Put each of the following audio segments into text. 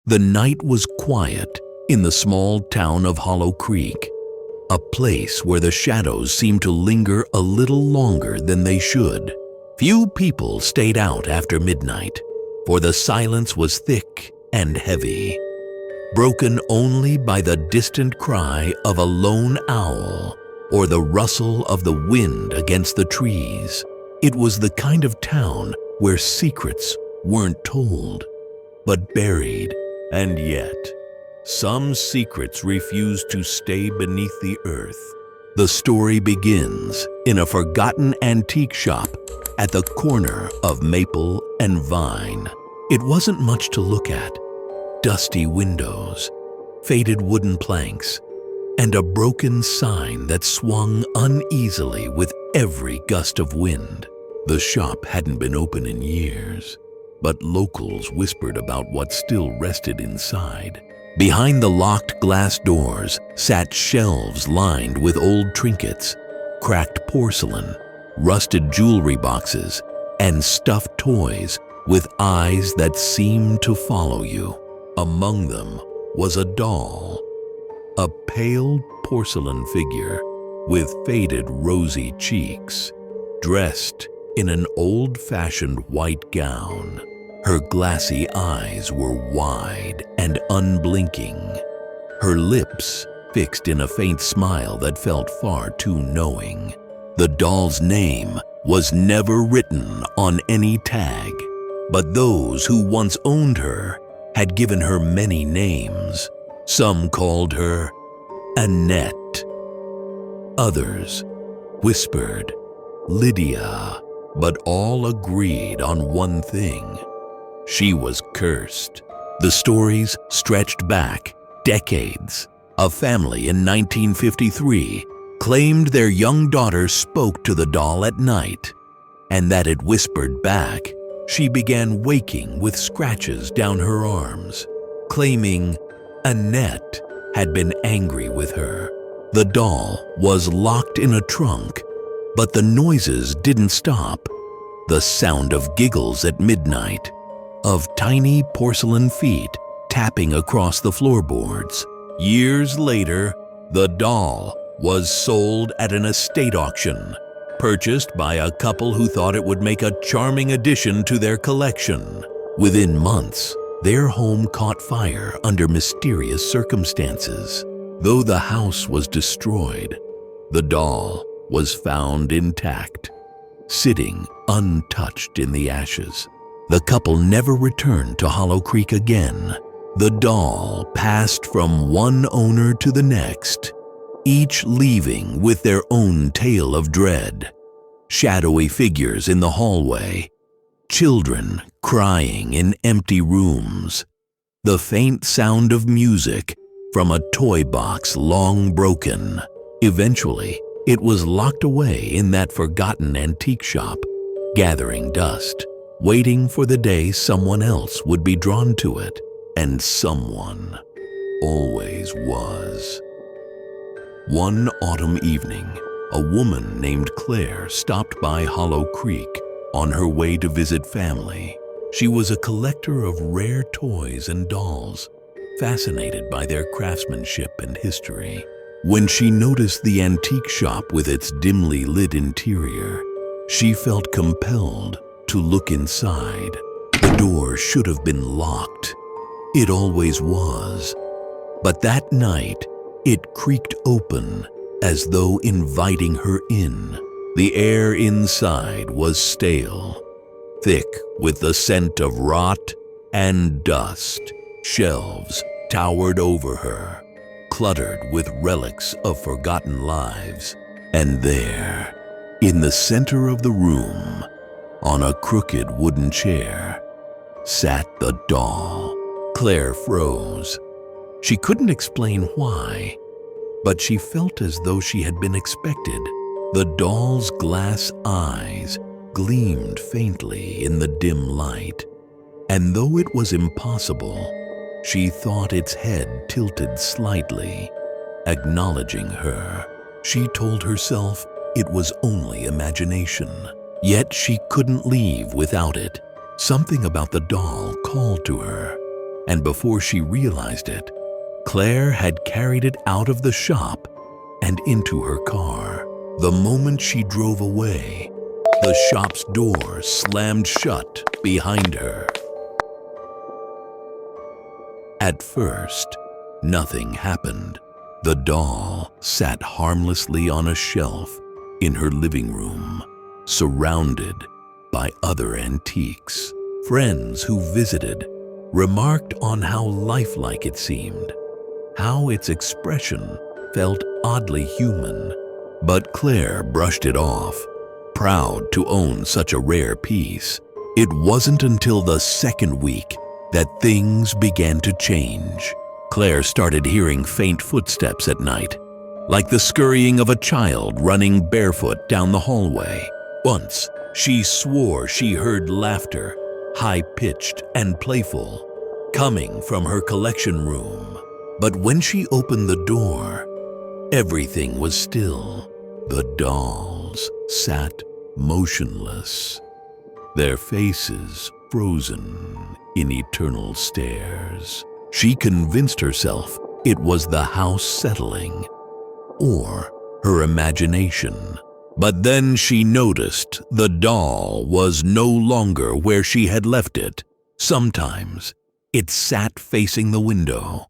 The night was quiet in the small town of Hollow Creek, a place where the shadows seemed to linger a little longer than they should. Few people stayed out after midnight, for the silence was thick and heavy, broken only by the distant cry of a lone owl or the rustle of the wind against the trees. It was the kind of town where secrets weren't told, but buried, and yet some secrets refuse to stay beneath the earth. The story begins in a forgotten antique shop at the corner of Maple and Vine. It wasn't much to look at. Dusty windows, faded wooden planks, and a broken sign that swung uneasily with every gust of wind. The shop hadn't been open in years, but locals whispered about what still rested inside. Behind the locked glass doors sat shelves lined with old trinkets, cracked porcelain, rusted jewelry boxes, and stuffed toys with eyes that seemed to follow you. Among them was a doll, a pale porcelain figure with faded rosy cheeks, dressed in an old-fashioned white gown. Her glassy eyes were wide and unblinking, her lips fixed in a faint smile that felt far too knowing. The doll's name was never written on any tag, but those who once owned her had given her many names. Some called her Annette. Others whispered Lydia, but all agreed on one thing: she was cursed. The stories stretched back decades. A family in 1953 claimed their young daughter spoke to the doll at night, and that it whispered back. She began waking with scratches down her arms, claiming Annette had been angry with her. The doll was locked in a trunk, but the noises didn't stop. The sound of giggles at midnight, of tiny porcelain feet tapping across the floorboards. Years later, the doll was sold at an estate auction, purchased by a couple who thought it would make a charming addition to their collection. Within months, their home caught fire under mysterious circumstances. Though the house was destroyed, the doll was found intact, sitting untouched in the ashes. The couple never returned to Hollow Creek again. The doll passed from one owner to the next, each leaving with their own tale of dread. Shadowy figures in the hallway, children crying in empty rooms, the faint sound of music from a toy box long broken. Eventually, it was locked away in that forgotten antique shop, gathering dust, waiting for the day someone else would be drawn to it. And someone always was. One autumn evening, a woman named Claire stopped by Hollow Creek on her way to visit family. She was a collector of rare toys and dolls, fascinated by their craftsmanship and history. When she noticed the antique shop with its dimly lit interior, she felt compelled to look inside. The door should have been locked. It always was. But that night, it creaked open as though inviting her in. The air inside was stale, thick with the scent of rot and dust. Shelves towered over her, cluttered with relics of forgotten lives. And there, in the center of the room, on a crooked wooden chair, sat the doll. Claire froze. She couldn't explain why, but she felt as though she had been expected. The doll's glass eyes gleamed faintly in the dim light, and though it was impossible, she thought its head tilted slightly, acknowledging her. She told herself it was only imagination, yet she couldn't leave without it. Something about the doll called to her, and before she realized it, Claire had carried it out of the shop and into her car. The moment she drove away, the shop's door slammed shut behind her. At first, nothing happened. The doll sat harmlessly on a shelf in her living room, surrounded by other antiques. Friends who visited remarked on how lifelike it seemed, how its expression felt oddly human. But Claire brushed it off, proud to own such a rare piece. It wasn't until the second week that things began to change. Claire started hearing faint footsteps at night, like the scurrying of a child running barefoot down the hallway. Once, she swore she heard laughter, high-pitched and playful, coming from her collection room. But when she opened the door, everything was still. The dolls sat motionless, their faces frozen in eternal stares. She convinced herself it was the house settling, or her imagination. But then she noticed the doll was no longer where she had left it. Sometimes it sat facing the window.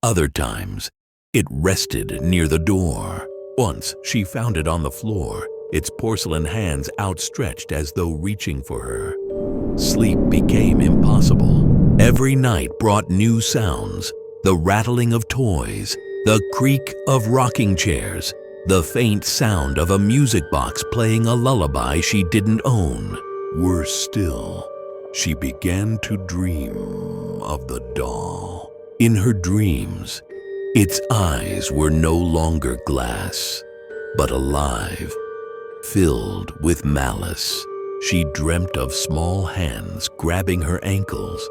Other times it rested near the door. Once she found it on the floor, its porcelain hands outstretched as though reaching for her. Sleep became impossible. Every night brought new sounds, the rattling of toys, the creak of rocking chairs, the faint sound of a music box playing a lullaby she didn't own. Worse still, she began to dream of the doll. In her dreams, its eyes were no longer glass, but alive, filled with malice. She dreamt of small hands grabbing her ankles,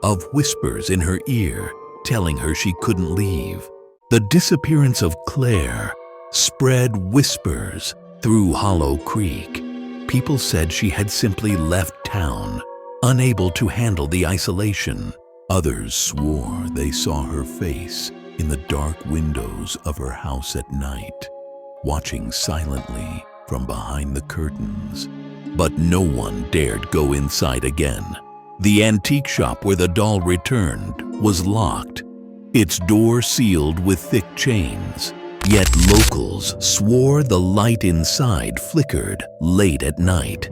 of whispers in her ear telling her she couldn't leave. The disappearance of Claire spread whispers through Hollow Creek. People said she had simply left town, unable to handle the isolation. Others swore they saw her face in the dark windows of her house at night, watching silently from behind the curtains. But no one dared go inside again. The antique shop where the doll returned was locked, its door sealed with thick chains. Yet locals swore the light inside flickered late at night,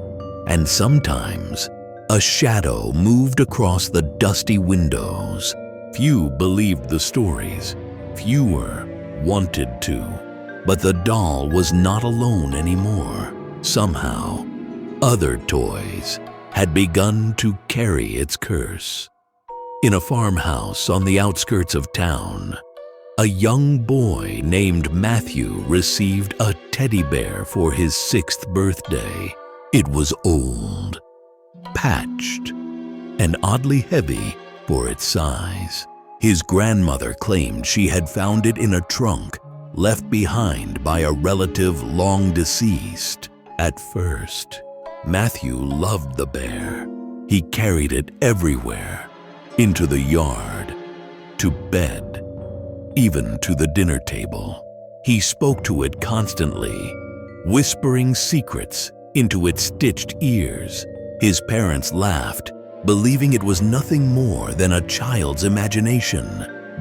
and sometimes a shadow moved across the dusty windows. Few believed the stories, fewer wanted to, but the doll was not alone anymore. Somehow, other toys had begun to carry its curse. In a farmhouse on the outskirts of town, a young boy named Matthew received a teddy bear for his 6th birthday. It was old, patched, and oddly heavy for its size. His grandmother claimed she had found it in a trunk left behind by a relative long deceased. At first, Matthew loved the bear. He carried it everywhere, into the yard, to bed, even to the dinner table. He spoke to it constantly, whispering secrets into its stitched ears. His parents laughed, believing it was nothing more than a child's imagination.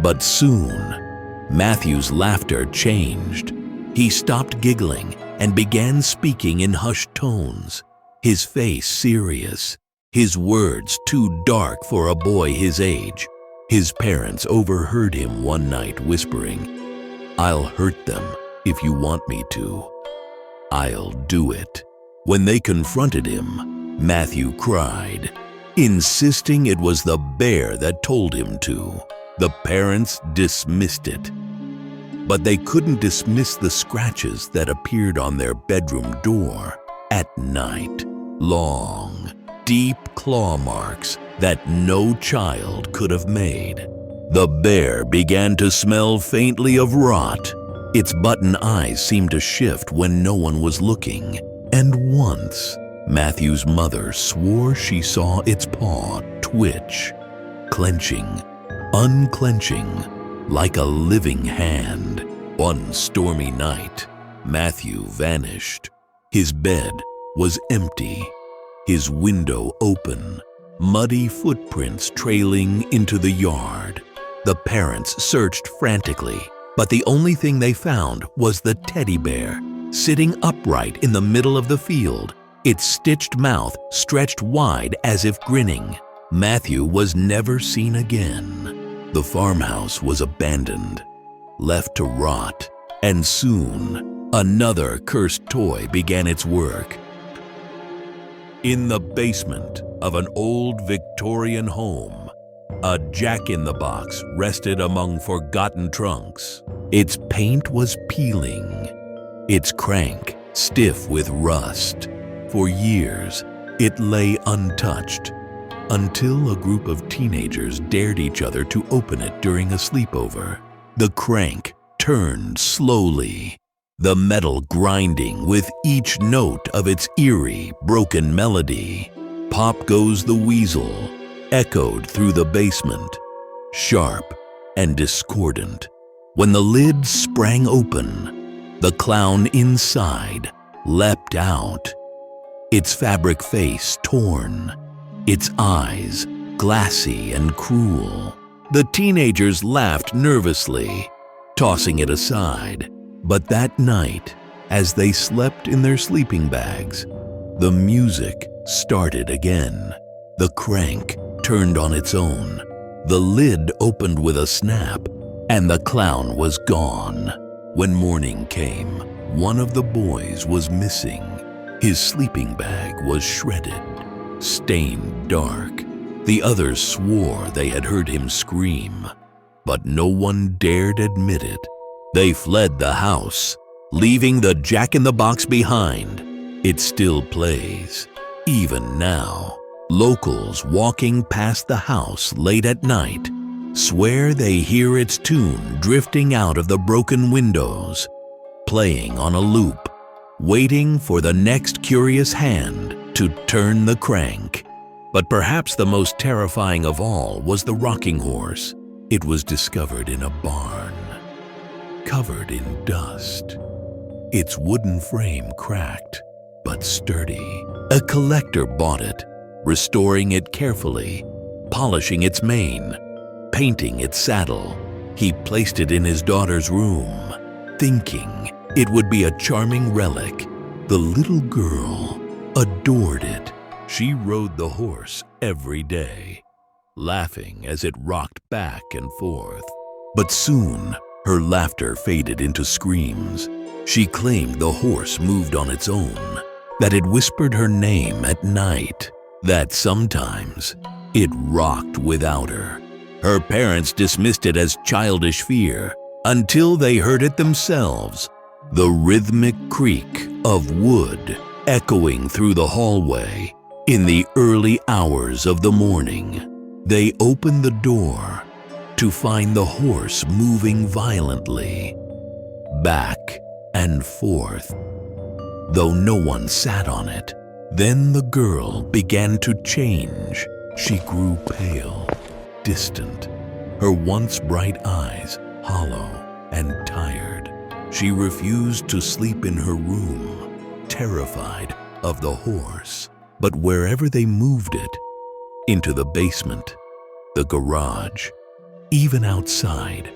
But soon, Matthew's laughter changed. He stopped giggling and began speaking in hushed tones, his face serious, his words too dark for a boy his age. His parents overheard him one night whispering, "I'll hurt them if you want me to. I'll do it." When they confronted him, Matthew cried, insisting it was the bear that told him to. The parents dismissed it, but they couldn't dismiss the scratches that appeared on their bedroom door at night. Long, deep claw marks that no child could have made. The bear began to smell faintly of rot. Its button eyes seemed to shift when no one was looking. And once, Matthew's mother swore she saw its paw twitch, clenching unclenching like a living hand. One stormy night, Matthew vanished. His bed was empty, his window open, muddy footprints trailing into the yard. The parents searched frantically, but the only thing they found was the teddy bear, sitting upright in the middle of the field, its stitched mouth stretched wide as if grinning. Matthew was never seen again. The farmhouse was abandoned, left to rot, and soon another cursed toy began its work. In the basement of an old Victorian home, a jack-in-the-box rested among forgotten trunks. Its paint was peeling, its crank stiff with rust. For years, it lay untouched, until a group of teenagers dared each other to open it during a sleepover. The crank turned slowly, the metal grinding with each note of its eerie, broken melody. "Pop Goes the Weasel" echoed through the basement, sharp and discordant. When the lid sprang open, the clown inside leapt out, its fabric face torn, its eyes glassy and cruel. The teenagers laughed nervously, tossing it aside. But that night, as they slept in their sleeping bags, the music started again. The crank turned on its own, the lid opened with a snap, and the clown was gone. When morning came, one of the boys was missing. His sleeping bag was shredded, stained dark. The others swore they had heard him scream, but no one dared admit it. They fled the house, leaving the jack-in-the-box behind. It still plays, even now. Locals walking past the house late at night swear they hear its tune drifting out of the broken windows, playing on a loop, waiting for the next curious hand to turn the crank. But perhaps the most terrifying of all was the rocking horse. It was discovered in a barn, covered in dust, its wooden frame cracked but sturdy. A collector bought it, restoring it carefully, polishing its mane, painting its saddle. He placed it in his daughter's room, thinking it would be a charming relic. The little girl adored it. She rode the horse every day, laughing as it rocked back and forth. But soon, her laughter faded into screams. She claimed the horse moved on its own, that it whispered her name at night, that sometimes it rocked without her. Her parents dismissed it as childish fear until they heard it themselves, the rhythmic creak of wood echoing through the hallway. In the early hours of the morning, they opened the door to find the horse moving violently, back and forth, though no one sat on it. Then the girl began to change. She grew pale, distant, her once bright eyes hollow and tired. She refused to sleep in her room, terrified of the horse. But wherever they moved it, into the basement, the garage, even outside,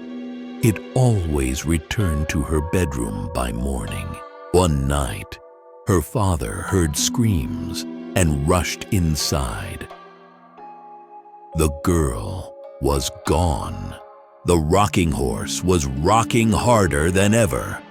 it always returned to her bedroom by morning. One night, her father heard screams and rushed inside. The girl was gone. The rocking horse was rocking harder than ever,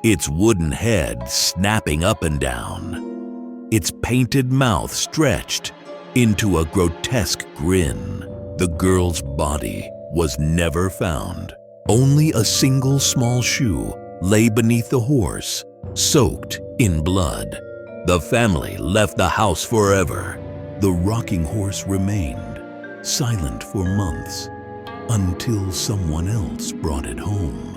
its wooden head snapping up and down, its painted mouth stretched into a grotesque grin. The girl's body was never found. Only a single small shoe lay beneath the horse, soaked in blood. The family left the house forever. The rocking horse remained silent for months until someone else brought it home.